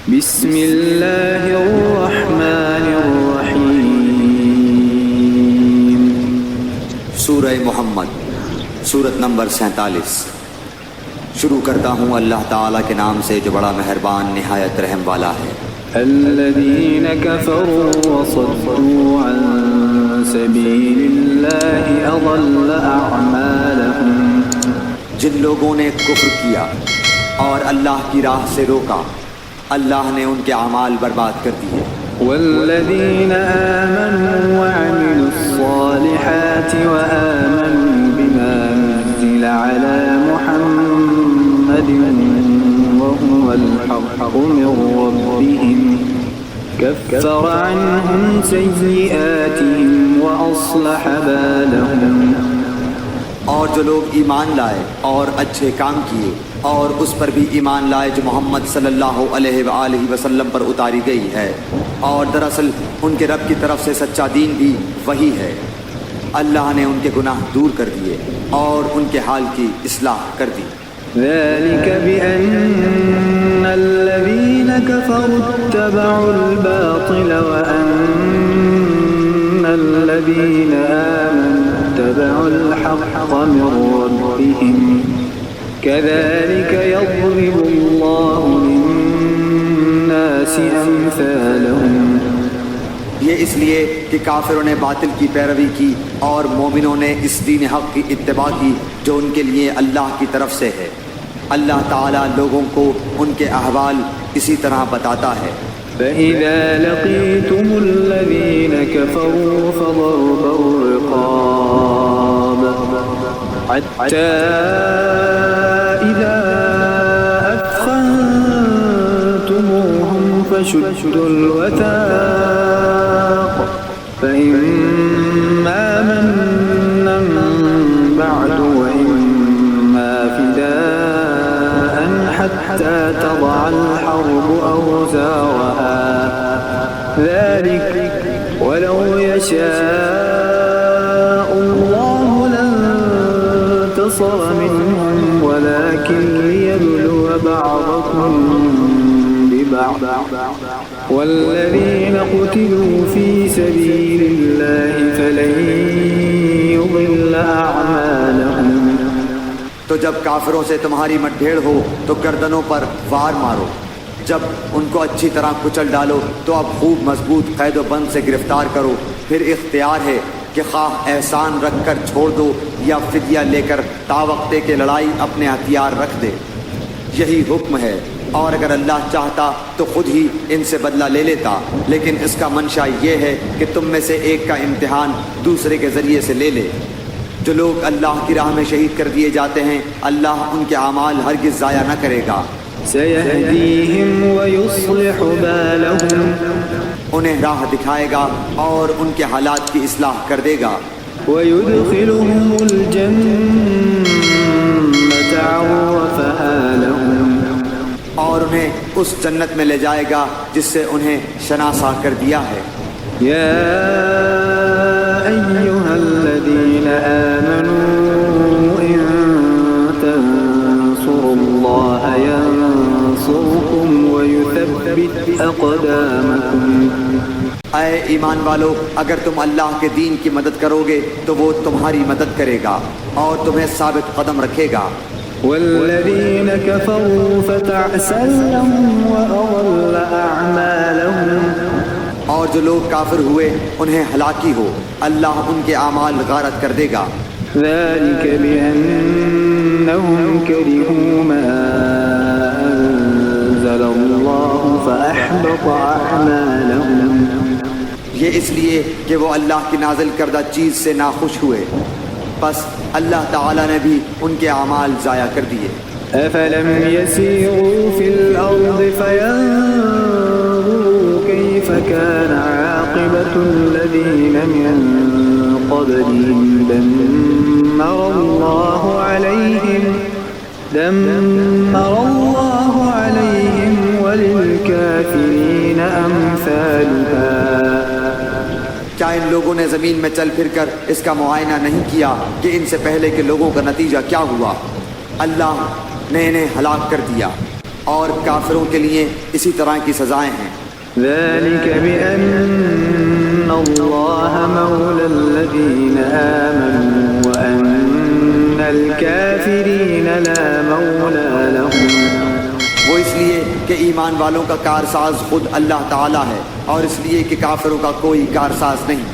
بسم اللہ الرحمن الرحیم۔ سورہ محمد، سورت نمبر 47۔ شروع کرتا ہوں اللہ تعالیٰ کے نام سے جو بڑا مہربان نہایت رحم والا ہے۔ الذین کفروا وصدوا عن سبیل اللہ اضل اعمالهم۔ جن لوگوں نے کفر کیا اور اللہ کی راہ سے روکا، اللہ نے ان کے اعمال برباد کر دیے۔ والذین آمنوا وعملوا الصالحات وآمنوا بما نزل على محمد وهو الحق من ربهم كفر عنهم سيئاتهم وأصلح بالهم۔ اور جو لوگ ایمان لائے اور اچھے کام کیے اور اس پر بھی ایمان لائے جو محمد صلی اللہ علیہ وآلہ وسلم پر اتاری گئی ہے، اور دراصل ان کے رب کی طرف سے سچا دین بھی وہی ہے، اللہ نے ان کے گناہ دور کر دیے اور ان کے حال کی اصلاح کر دی۔ ذلك بأن الذين كفروا اتبعوا الباطل وأن الذين آمنوا اتبعوا الحق من ربهم كذلك يضرب الله للناس أمثالهم۔ یہ اس لیے کہ کافروں نے باطل کی پیروی کی اور مومنوں نے اس دین حق کی اتباع کی جو ان کے لیے اللہ کی طرف سے ہے۔ اللہ تعالیٰ لوگوں کو ان کے احوال اسی طرح بتاتا ہے۔ فَإِذَا لَقِيتُمُ الَّذِينَ كَفَرُوا فَضَرْبَ الرِّقَابِ حَتَّى إِذَا أَثْخَنتُمُوهُمْ فَشُدُّوا الْوَثَاقَ فَإِمَّا مَنًّا بَعْدُ وَإِمَّا فِدَاءً حَتَّى تَضَعَ الْحَرْبُ أَوْزَارَهَا ذَلِكَ وَلَوْ يَشَاءُ اللَّهُ لَانتَصَرَ مِنْهُمْ وَلَكِنْ لِيَبْلُوَ بَعْضَكُمْ ببعض والذين قتلوا في سبيل الله فلن يضل أعمالهم۔ تو جب کافروں سے تمہاری مٹ بھیڑ ہو تو گردنوں پر وار مارو، جب ان کو اچھی طرح کچل ڈالو تو اب خوب مضبوط قید و بند سے گرفتار کرو، پھر اختیار ہے کہ خواہ احسان رکھ کر چھوڑ دو یا فدیہ لے کر تاوقتے کے لڑائی اپنے ہتھیار رکھ دے، یہی حکم ہے۔ اور اگر اللہ چاہتا تو خود ہی ان سے بدلہ لے لیتا، لیکن اس کا منشا یہ ہے کہ تم میں سے ایک کا امتحان دوسرے کے ذریعے سے لے لے۔ جو لوگ اللہ کی راہ میں شہید کر دیے جاتے ہیں اللہ ان کے اعمال ہرگز ضائع نہ کرے گا۔ سَيَهْدِيهِمْ وَيُصْلِحُ بَالَهُمْ، انہیں راہ دکھائے گا اور ان کے حالات کی اصلاح کر دے گا۔ وَيُدْخِلُهُمُ الْجَنَّةَ عَرَّفَهَا لَهُمْ، اور انہیں اس جنت میں لے جائے گا جس سے انہیں شناسا کر دیا ہے۔ یا ایھا الذین آمنوا ان تنصروا اللہ ینصرکم ویثبت اقدامکم۔ اے ایمان والو، اگر تم اللہ کے دین کی مدد کرو گے تو وہ تمہاری مدد کرے گا اور تمہیں ثابت قدم رکھے گا۔ والذین کفروا فتعسا لهم وأضل أعمالهم، اور جو لوگ کافر ہوئے انہیں ہلاکی ہو، اللہ ان کے اعمال غارت کر دے گا۔ ذلك بأنهم كرهوا ما أنزل الله فأحبط أعمالهم، یہ اس لیے کہ وہ اللہ کی نازل کردہ چیز سے ناخوش ہوئے، بس اللہ تعالیٰ نے بھی ان کے اعمال ضائع کر دیے۔ أفلم يسيروا في الأرض فينظروا كيف كان عاقبة الذين من قبلهم دمر الله عليهم وللكافرين أمثالها۔ کیا ان لوگوں نے زمین میں چل پھر کر اس کا معائنہ نہیں کیا کہ ان سے پہلے کے لوگوں کا نتیجہ کیا ہوا؟ اللہ نے انہیں ہلاک کر دیا، اور کافروں کے لیے اسی طرح کی سزائیں ہیں۔ ذلك بأن الله مولى الذين آمنوا وأن الكافرين لا مولى لهم۔ وہ اس لیے کہ ایمان والوں کا کارساز خود اللہ تعالیٰ ہے، اور اس لیے کہ کافروں کا کوئی کارساز نہیں۔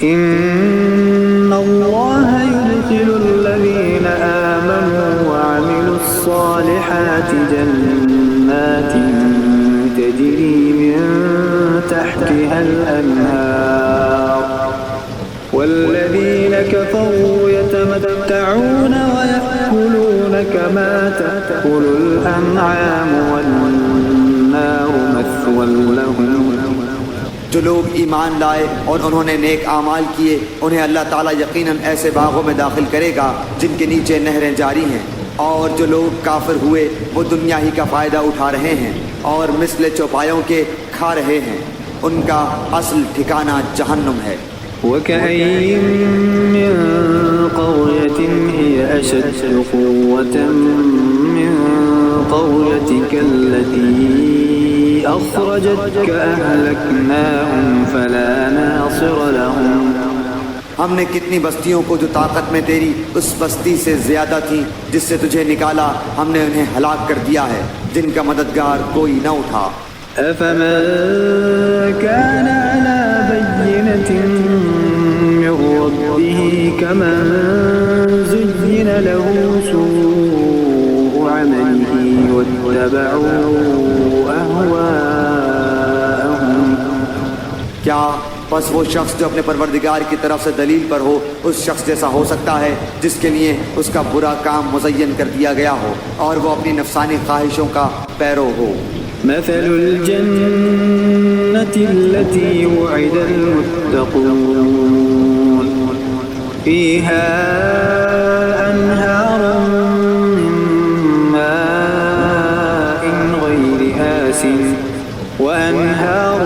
إن الله يدخل الذين آمنوا وعملوا الصالحات جنات تجري من تحتها الأنهار والذين كفروا يتمتعون ويأكلون كما تأكل الأنعام والنار مثوى لهم۔ جو لوگ ایمان لائے اور انہوں نے نیک اعمال کیے، انہیں اللہ تعالیٰ یقیناً ایسے باغوں میں داخل کرے گا جن کے نیچے نہریں جاری ہیں، اور جو لوگ کافر ہوئے وہ دنیا ہی کا فائدہ اٹھا رہے ہیں اور مثل چوپایوں کے کھا رہے ہیں، ان کا اصل ٹھکانہ جہنم ہے۔ وكأين من قرية هي أشد قوة من قريتك التي أخرجتك أهلكناهم فلا ناصر لهم۔ ہم نے کتنی بستیوں کو جو طاقت میں تیری اس بستی سے زیادہ تھی جس سے تجھے نکالا، ہم نے انہیں ہلاک کر دیا ہے جن کا مددگار کوئی نہ اٹھا۔ أفمن كان على بينة من ربه كمن زين له سوء عمله واتبعوا أهواءهم۔ کیا پس وہ شخص جو اپنے پروردگار کی طرف سے دلیل پر ہو اس شخص جیسا ہو سکتا ہے جس کے لیے اس کا برا کام مزین کر دیا گیا ہو اور وہ اپنی نفسانی خواہشوں کا پیرو ہو؟ مثل الجنة التي وعد المتقون فيها أنهار من ماء غير آسن وأنهار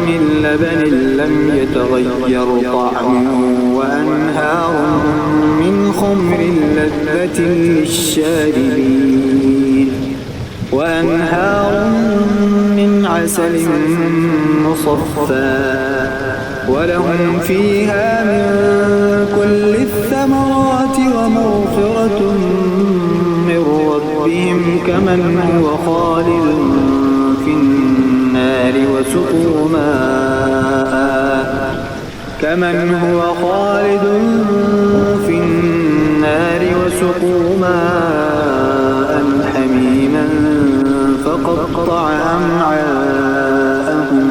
من لبن لم يتغير طعمه وأنهار من خمر لذة للشاربين وأنهار من عسل مصفى ولهم فيها من كل الثمرات ومغفرة من ربهم كمن هو خالد في النار وسقوا ماء حميما فقطع أمعاءهم۔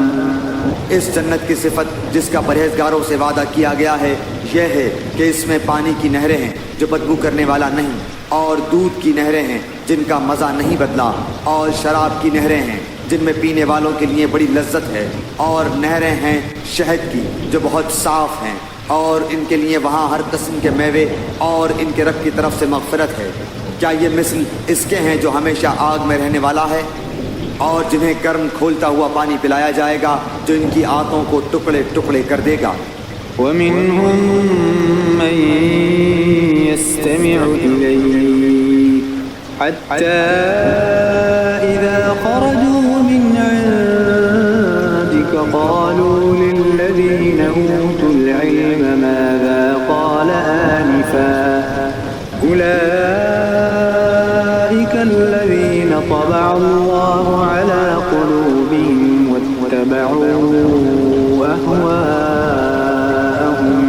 اس جنت کی صفت جس کا پرہیزگاروں سے وعدہ کیا گیا ہے یہ ہے کہ اس میں پانی کی نہریں ہیں جو بدبو کرنے والا نہیں، اور دودھ کی نہریں ہیں جن کا مزہ نہیں بدلا، اور شراب کی نہریں ہیں جن میں پینے والوں کے لیے بڑی لذت ہے، اور نہریں ہیں شہد کی جو بہت صاف ہیں، اور ان کے لیے وہاں ہر قسم کے میوے اور ان کے رب کی طرف سے مغفرت ہے۔ کیا یہ مثل اس کے ہیں جو ہمیشہ آگ میں رہنے والا ہے، اور جنہیں گرم کھولتا ہوا پانی پلایا جائے گا جو ان کی آنتوں کو ٹکڑے ٹکڑے کر دے گا۔ ومنهم من يستمع إليك حتى إذا خرجوا من عندك قالوا للذين أوتوا العلم ماذا قال آنفا أولئك الذين طبع الله على قلوبهم واتبعوا أهواءهم۔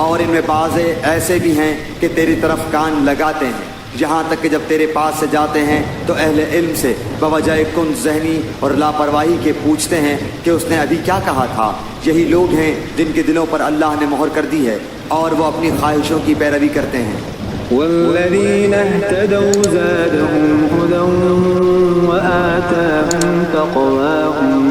اور ان میں بعض ایسے بھی ہیں کہ تیری طرف کان لگاتے ہیں، یہاں تک کہ جب تیرے پاس سے جاتے ہیں تو اہل علم سے بوجہ کن ذہنی اور لاپرواہی کے پوچھتے ہیں کہ اس نے ابھی کیا کہا تھا۔ یہی لوگ ہیں جن کے دلوں پر اللہ نے مہر کر دی ہے اور وہ اپنی خواہشوں کی پیروی کرتے ہیں۔ والذين اهتدوا زادهم هدى وآتاهم تقواهم۔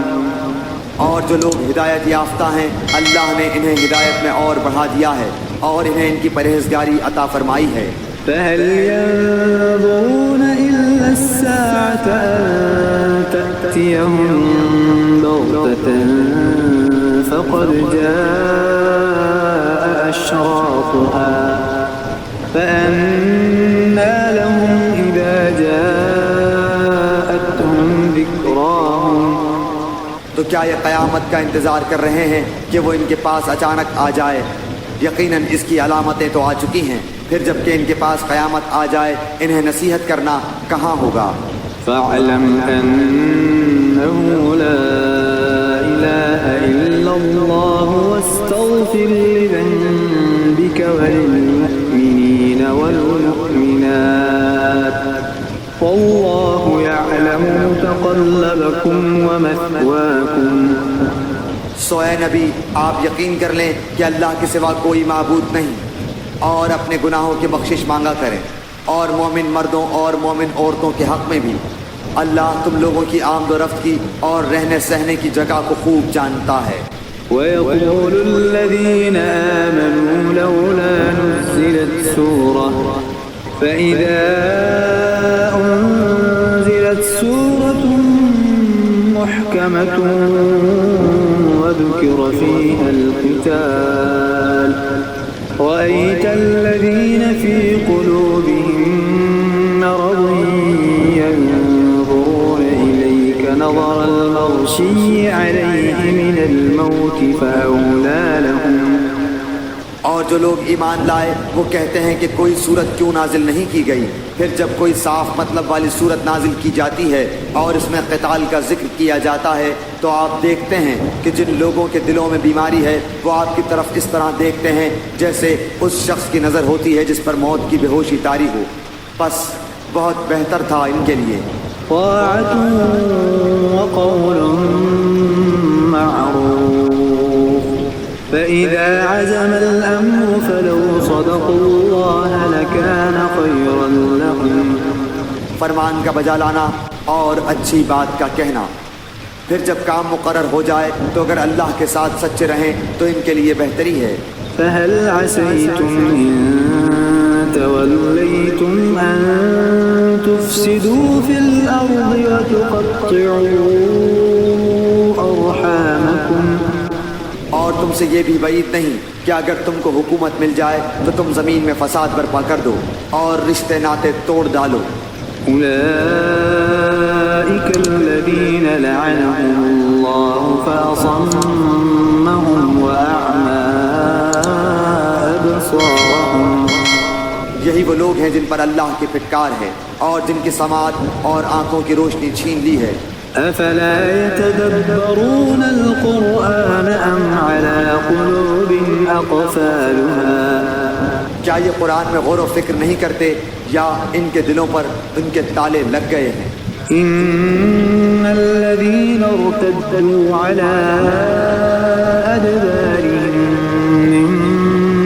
اور جو لوگ ہدایت یافتہ ہیں اللہ نے انہیں ہدایت میں اور بڑھا دیا ہے اور انہیں ان کی پرہیزگاری عطا فرمائی ہے۔ فهل ينظرون إلا الساعة أن تأتيهم بغتة فقد جاء أشراطها فأنى لهم إذا جاءتهم کیا یہ قیامت کا انتظار کر رہے ہیں کہ وہ ان کے پاس اچانک آ جائے؟ یقیناً اس کی علامتیں تو آ چکی ہیں، پھر جب کہ ان کے پاس قیامت آ جائے انہیں نصیحت کرنا کہاں ہوگا۔ فاعلم أنه لا إله إلا الله واستغفر لذنبك وللمؤمنين والمؤمنات والله يعلم متقلبكم ومثواكم۔ سو اے نبی آپ یقین کر لیں کہ اللہ کے سوا کوئی معبود نہیں، اور اپنے گناہوں کی بخشش مانگا کریں، اور مومن مردوں اور مومن عورتوں کے حق میں بھی اللہ تم لوگوں کی آمد و رفت کی اور رہنے سہنے کی جگہ کو خوب جانتا ہے۔ ويقول الذين آمنوا لولا نزلت سورة فإذا أنزلت سورة محكمة وذكر فيها القتال رأيت الذين في قلوبهم مرض ينظرون إليك نظر المغشي عليه من الموت فأولى لهم۔ اور جو لوگ ایمان لائے وہ کہتے ہیں کہ کوئی صورت کیوں نازل نہیں کی گئی، پھر جب کوئی صاف مطلب والی صورت نازل کی جاتی ہے اور اس میں قتال کا ذکر کیا جاتا ہے تو آپ دیکھتے ہیں کہ جن لوگوں کے دلوں میں بیماری ہے وہ آپ کی طرف اس طرح دیکھتے ہیں جیسے اس شخص کی نظر ہوتی ہے جس پر موت کی بے ہوشی طاری ہو۔ پس بہت بہتر تھا ان کے لیے طاعة وقول معروف فإذا عزم الأمر فلو صدقوا الله لكان خيرا لهم۔ فرمان کا بجا لانا اور اچھی بات کا کہنا، پھر جب کام مقرر ہو جائے تو اگر اللہ کے ساتھ سچے رہیں تو ان کے لیے بہتری ہے۔ فهل عسيتم إن توليتم أن تفسدوا في الأرض وتقطعوا أرحامكم۔ اور تم سے یہ بھی بعید نہیں کہ اگر تم کو حکومت مل جائے تو تم زمین میں فساد برپا کر دو اور رشتے ناطے توڑ ڈالو۔ أولئك الذين لعنهم الله فأصمهم وأعمى أبصارهم۔ یہی وہ لوگ ہیں جن پر اللہ کی پھٹکار ہے اور جن کی سماعت اور آنکھوں کی روشنی چھین لی ہے۔ أفلا يتدبرون القرآن أم على قلوب أقفالها۔ کیا یہ قرآن میں غور و فکر نہیں کرتے یا ان کے دلوں پر ان کے تالے لگ گئے ہیں؟ إن الذين ارتدوا على أدبارهم من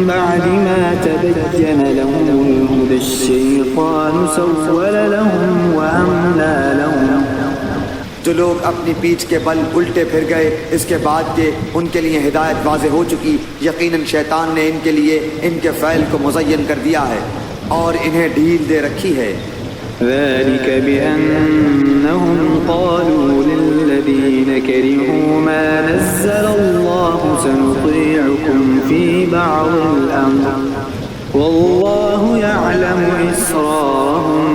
بعد ما تبين لهم الهدى الشيطان سول لهم وأملى لهم۔ جو لوگ اپنی پیٹھ کے بل الٹے پھر گئے اس کے بعد کہ ان کے لیے ہدایت واضح ہو چکی، یقیناً شیطان نے ان کے لیے ان کے فعل کو مزین کر دیا ہے اور انہیں ڈھیل دے رکھی ہے۔ ذلك بأنهم قالوا للذين كرهوا ما نزل الله سنطيعكم في بعض الأمر والله يعلم إسرارهم۔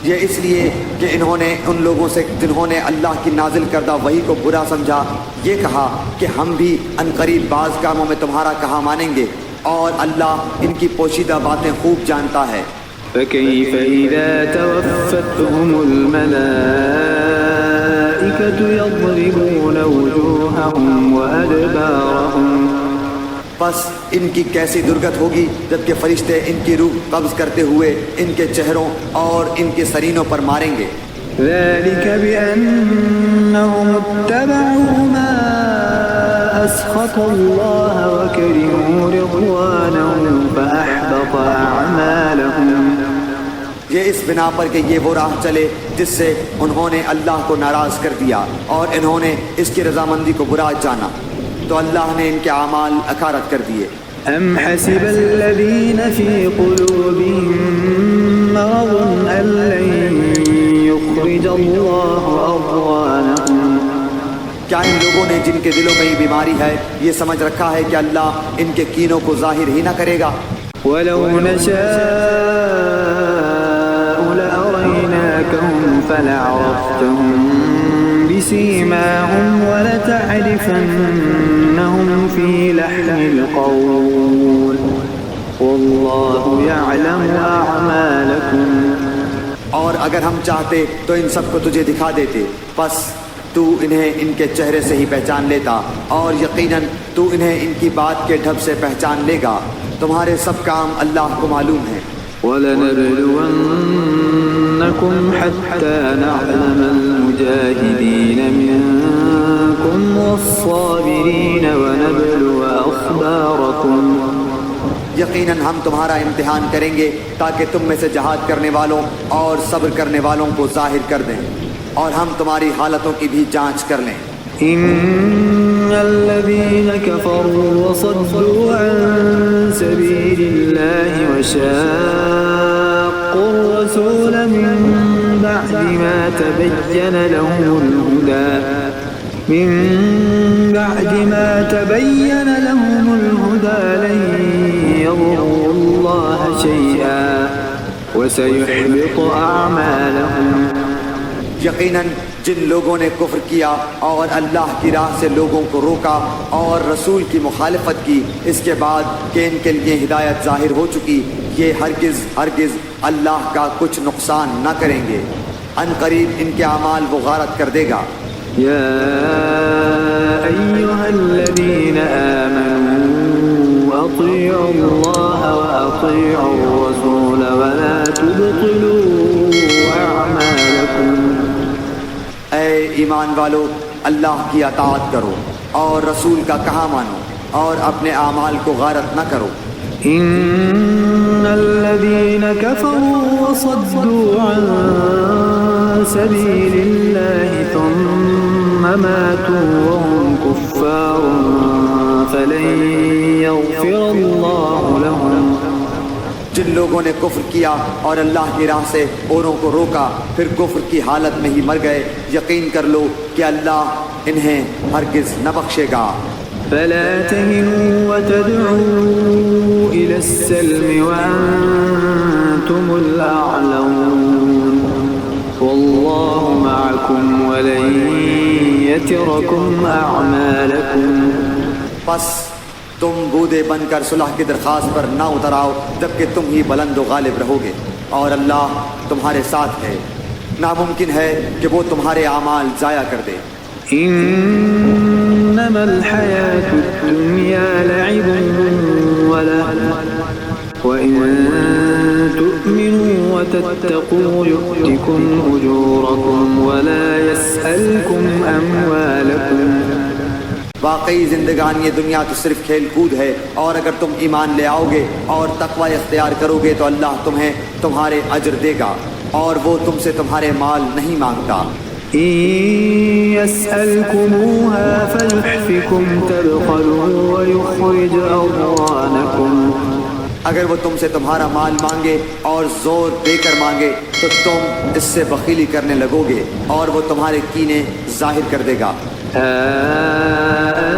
یہ اس لیے کہ انہوں نے ان لوگوں سے جنہوں نے اللہ کی نازل کردہ وحی کو برا سمجھا یہ کہا کہ ہم بھی عنقریب بعض کاموں میں تمہارا کہا مانیں گے، اور اللہ ان کی پوشیدہ باتیں خوب جانتا ہے۔ فكيف إذا توفتهم الملائكة يضربون وجوههم وأدبارهم۔ بس ان کی کیسی درگت ہوگی جبکہ فرشتے ان کی روح قبض کرتے ہوئے ان کے چہروں اور ان کے سرینوں پر ماریں گے۔ ذلك بأنهم اتبعوا ما أسخط الله وكرهوا رضوانه فأحبط أعمالهم۔ یہ اس بنا پر کہ یہ وہ راہ چلے جس سے انہوں نے اللہ کو ناراض کر دیا اور انہوں نے اس کی رضامندی کو برا جانا تو اللہ نے ان کے اعمال اکارت کر دیے۔ أم حسب الذين في قلوبهم مرض أن لن يخرج الله أضغانهم۔ کیا ان لوگوں نے جن کے دلوں میں یہ بیماری ہے یہ سمجھ رکھا ہے کہ اللہ ان کے کینوں کو ظاہر ہی نہ کرے گا؟ ولو نشاء لأريناكهم فلعرفتهم بسيماهم ولتعرفنهم في لحن القول والله يعلم أعمالكم. اور اگر ہم چاہتے تو ان سب کو تجھے دکھا دیتے، پس تو انہیں ان کے چہرے سے ہی پہچان لیتا، اور یقیناً تو انہیں ان کی بات کے ڈھب سے پہچان لے گا. تمہارے سب کام اللہ کو معلوم ہے. وَلَنَبْلُوَنَّكُمْ حَتَّى نَعْلَمَ الْمُجَاهِدِينَ مِنكُمْ وَالصَّابِرِينَ وَنَبْلُوَ أَخْبَارَكُمْ. یقیناً ہم تمہارا امتحان کریں گے تاکہ تم میں سے جہاد کرنے والوں اور صبر کرنے والوں کو ظاہر کر دیں، اور ہم تمہاری حالتوں کی بھی جانچ کر لیں. إن الذين كفروا وصدوا عن سبيل الله وشاقوا الرسول من بعد ما تبين لهم الهدى لن يضروا الله شيئا وسيحبط أعمالهم. یقیناً جن لوگوں نے کفر کیا اور اللہ کی راہ سے لوگوں کو روکا اور رسول کی مخالفت کی اس کے بعد کہ ان کے لیے ہدایت ظاہر ہو چکی، یہ ہرگز اللہ کا کچھ نقصان نہ کریں گے. ان قریب ان کے اعمال وہ غارت کر دے گا. يا أيها الذين آمنوا أطيعوا الله وأطيعوا الرسول ولا تبطلوا أعمالكم. اے ایمان والو، اللہ کی اطاعت کرو اور رسول کا کہا مانو اور اپنے اعمال کو غارت نہ کرو. إن الذين كفروا وصدوا عن سبيل الله ثم ماتوا وهم كفار فلن يغفر الله لهم. جن لوگوں نے کفر کیا اور اللہ کی راہ سے اوروں کو روکا پھر کفر کی حالت میں ہی مر گئے، یقین کر لو کہ اللہ انہیں ہرگز نہ بخشے گا. فلا تهنوا وتدعوا إلى السلم وأنتم الأعلون والله معكم ولن يتركم أعمالكم. پس تم بودے بن کر صلح کی درخواست پر نہ اتر آؤ جبکہ تم ہی بلند و غالب رہو گے، اور اللہ تمہارے ساتھ ہے. ناممکن ہے کہ وہ تمہارے اعمال ضائع کر دے. إنما الحياة الدنيا لعب ولهو وإن تؤمنوا وتتقوا يؤتكم أجوركم ولا يسألكم أموالكم. واقعی زندگانی دنیا تو صرف کھیل کود ہے، اور اگر تم ایمان لے آؤ گے اور تقوی اختیار کرو گے تو اللہ تمہیں تمہارے اجر دے گا، اور وہ تم سے تمہارے مال نہیں مانگتا. إن يسألكموها فيحفكم تبخلوا ويخرج أضغانكم. اگر وہ تم سے تمہارا مال مانگے اور زور دے کر مانگے تو تم اس سے بخیلی کرنے لگو گے، اور وہ تمہارے کینے ظاہر کر دے گا.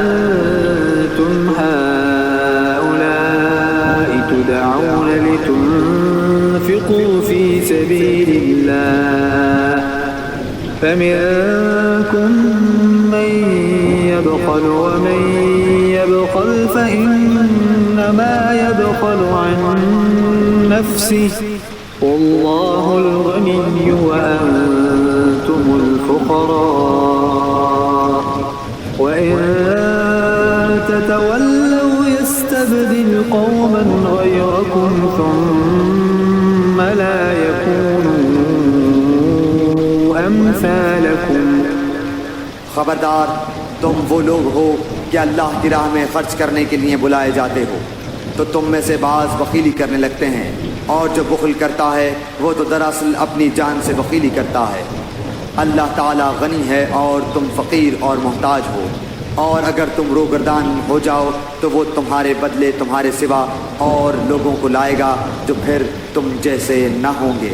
أنتم هؤلاء تدعون لتنفقوا في سبيل الله فمنكم من يبخل ومن يبخل فإنما يبخل عن نفسه والله الغني وأنتم الفقراء وإن تتولوا يستبدل قوما غيركم ثم لا يكونوا أمثالكم. خبردار، تم وہ لوگ ہو کہ اللہ کی راہ میں خرچ کرنے کے لیے بلائے جاتے ہو تو تم میں سے بعض بخیلی کرنے لگتے ہیں، اور جو بخل کرتا ہے وہ تو دراصل اپنی جان سے بخیلی کرتا ہے. اللہ تعالیٰ غنی ہے اور تم فقیر اور محتاج ہو، اور اگر تم روگردان ہو جاؤ تو وہ تمہارے بدلے تمہارے سوا اور لوگوں کو لائے گا جو پھر تم جیسے نہ ہوں گے.